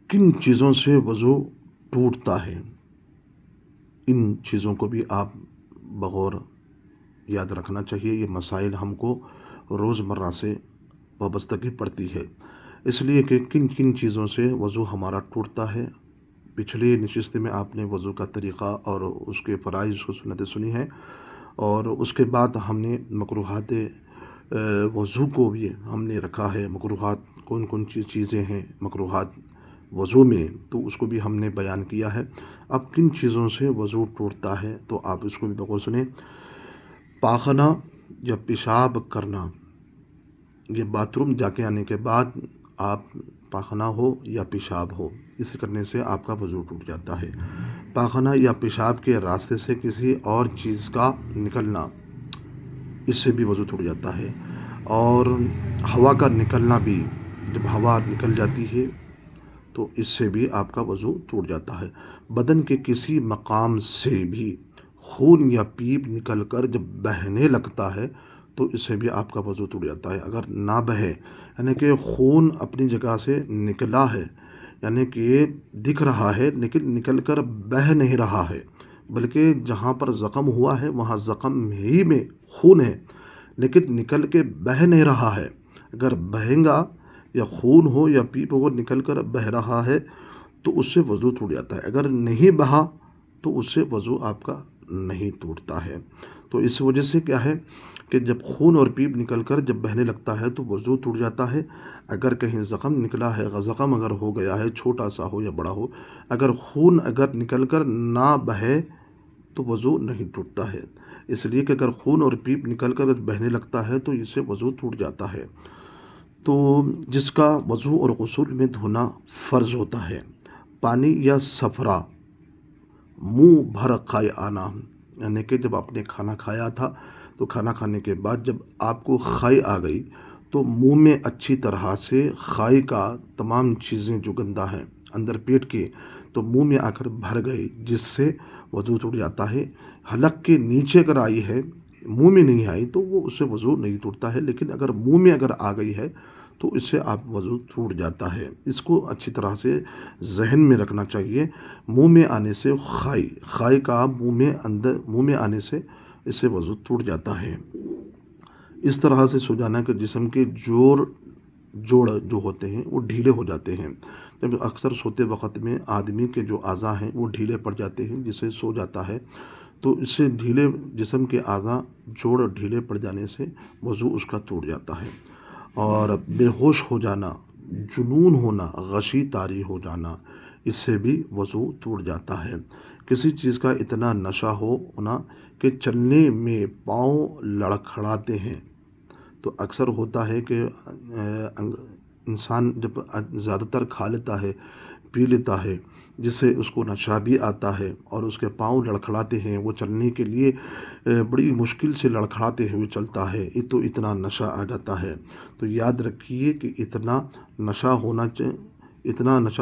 کن چیزوں سے وضو ٹوٹتا ہے، ان چیزوں کو بھی آپ بغور یاد رکھنا چاہیے۔ یہ مسائل ہم کو روزمرہ سے وابستگی پڑتی ہے، اس لیے کہ کن کن چیزوں سے وضو ہمارا ٹوٹتا ہے۔ پچھلی نشست میں آپ نے وضو کا طریقہ اور اس کے فرائض کو سنتیں سنی ہیں، اور اس کے بعد ہم نے مکروہات وضو کو بھی ہم نے رکھا ہے۔ مکروہات کون کون چیزیں ہیں مکروہات وضو میں، تو اس کو بھی ہم نے بیان کیا ہے۔ اب کن چیزوں سے وضو ٹوٹتا ہے تو آپ اس کو بھی بغور سنیں۔ پاخانہ یا پیشاب کرنا، یہ باتھ روم جا کے آنے کے بعد آپ پاخانہ ہو یا پیشاب ہو، اسے کرنے سے آپ کا وضو ٹوٹ جاتا ہے۔ پاخانہ یا پیشاب کے راستے سے کسی اور چیز کا نکلنا، اس سے بھی وضو ٹوٹ جاتا ہے۔ اور ہوا کا نکلنا بھی، جب ہوا نکل جاتی ہے تو اس سے بھی آپ کا وضو ٹوٹ جاتا ہے۔ بدن کے کسی مقام سے بھی خون یا پیپ نکل کر جب بہنے لگتا ہے تو اس سے بھی آپ کا وضو ٹوٹ جاتا ہے۔ اگر نہ بہے، یعنی کہ خون اپنی جگہ سے نکلا ہے، یعنی کہ دکھ رہا ہے لیکن نکل کر بہہ نہیں رہا ہے، بلکہ جہاں پر زخم ہوا ہے وہاں زخم ہی میں خون ہے لیکن نکل کے بہہ نہیں رہا ہے۔ اگر بہے گا، یا خون ہو یا پیپ ہو نکل کر بہہ رہا ہے تو اس سے وضو ٹوٹ جاتا ہے۔ اگر نہیں بہا تو اس سے وضو آپ کا نہیں ٹوٹتا ہے۔ تو اس وجہ سے کیا ہے کہ جب خون اور پیپ نکل کر جب بہنے لگتا ہے تو وضو ٹوٹ جاتا ہے۔ اگر کہیں زخم نکلا ہے، زخم اگر ہو گیا ہے، چھوٹا سا ہو یا بڑا ہو، اگر خون اگر نکل کر نہ بہے تو وضو نہیں ٹوٹتا ہے۔ اس لیے کہ اگر خون اور پیپ نکل کر بہنے لگتا ہے تو اس سے وضو ٹوٹ جاتا ہے۔ تو جس کا وضو اور غسل میں دھونا فرض ہوتا ہے، پانی یا سفرہ منہ بھر کھائے آنا، یعنی کہ جب آپ نے کھانا کھایا تھا تو کھانا کھانے کے بعد جب آپ کو خائے آ گئی تو منہ میں اچھی طرح سے خائے کا تمام چیزیں جو گندہ ہیں اندر پیٹ کے تو منہ میں آ کر بھر گئی، جس سے وضو ٹوٹ جاتا ہے۔ حلق کے نیچے اگر آئی ہے، منہ میں نہیں آئی تو وہ اس سے وضو نہیں ٹوٹتا ہے، لیکن اگر منہ میں اگر آ گئی ہے تو اس سے آپ وضو ٹوٹ جاتا ہے۔ اس کو اچھی طرح سے ذہن میں رکھنا چاہیے۔ منہ میں آنے سے خائے کا منہ میں آنے سے اس سے وضو ٹوٹ جاتا ہے۔ اس طرح سے سو جانا کہ جسم کے جوڑ جو ہوتے ہیں وہ ڈھیلے ہو جاتے ہیں۔ جب اکثر سوتے وقت میں آدمی کے جو اعضاء ہیں وہ ڈھیلے پڑ جاتے ہیں، جسے سو جاتا ہے تو اس سے ڈھیلے جسم کے اعضاء جوڑ ڈھیلے پڑ جانے سے وضو اس کا ٹوٹ جاتا ہے۔ اور بے ہوش ہو جانا، جنون ہونا، غشی طاری ہو جانا، اس سے بھی وضو ٹوٹ جاتا ہے۔ کسی چیز کا اتنا نشہ ہونا کہ چلنے میں پاؤں لڑکھڑاتے ہیں، تو اکثر ہوتا ہے کہ انسان جب زیادہ تر کھا لیتا ہے، پی لیتا ہے، جس سے اس کو نشہ بھی آتا ہے اور اس کے پاؤں لڑکھڑاتے ہیں، وہ چلنے کے لیے بڑی مشکل سے لڑکھڑاتے ہوئے چلتا ہے، تو اتنا نشہ آ جاتا ہے۔ تو یاد رکھیے کہ اتنا نشہ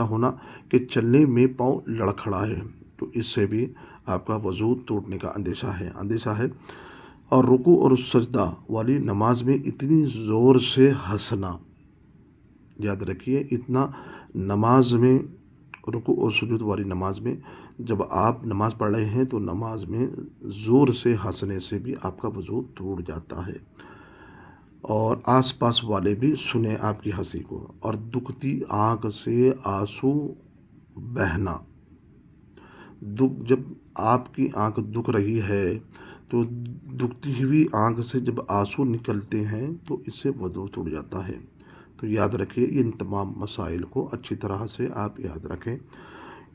ہونا کہ چلنے میں پاؤں لڑکھڑائے، تو اس سے بھی آپ کا وضو ٹوٹنے کا اندیشہ ہے۔ اور رکوع اور سجدہ والی نماز میں اتنی زور سے ہنسنا، یاد رکھیے اتنا نماز میں، رکوع اور سجود والی نماز میں جب آپ نماز پڑھ رہے ہیں تو نماز میں زور سے ہنسنے سے بھی آپ کا وضو ٹوٹ جاتا ہے۔ اور آس پاس والے بھی سنیں آپ کی ہنسی کو۔ اور دکھتی آنکھ سے آنسو بہنا، جب آپ کی آنکھ دکھ رہی ہے تو دکھتی ہوئی آنکھ سے جب آنسو نکلتے ہیں تو اس سے وضو ٹوٹ جاتا ہے۔ تو یاد رکھیں، ان تمام مسائل کو اچھی طرح سے آپ یاد رکھیں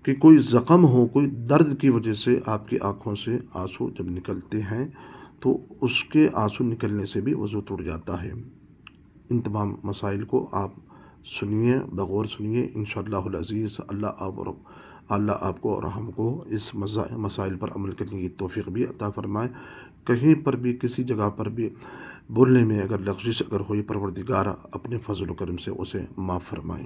کہ کوئی زخم ہو، کوئی درد کی وجہ سے آپ کی آنکھوں سے آنسو جب نکلتے ہیں تو اس کے آنسو نکلنے سے بھی وضو ٹوٹ جاتا ہے۔ ان تمام مسائل کو آپ سنیے، بغور سنیے، انشاءاللہ العزیز اللہ آپ کو اور ہم کو اس مسائل پر عمل کرنے کی توفیق بھی عطا فرمائے۔ کہیں پر بھی کسی جگہ پر بھی بولنے میں اگر لغزش اگر ہوئی، پروردگار اپنے فضل و کرم سے اسے معاف فرمائے۔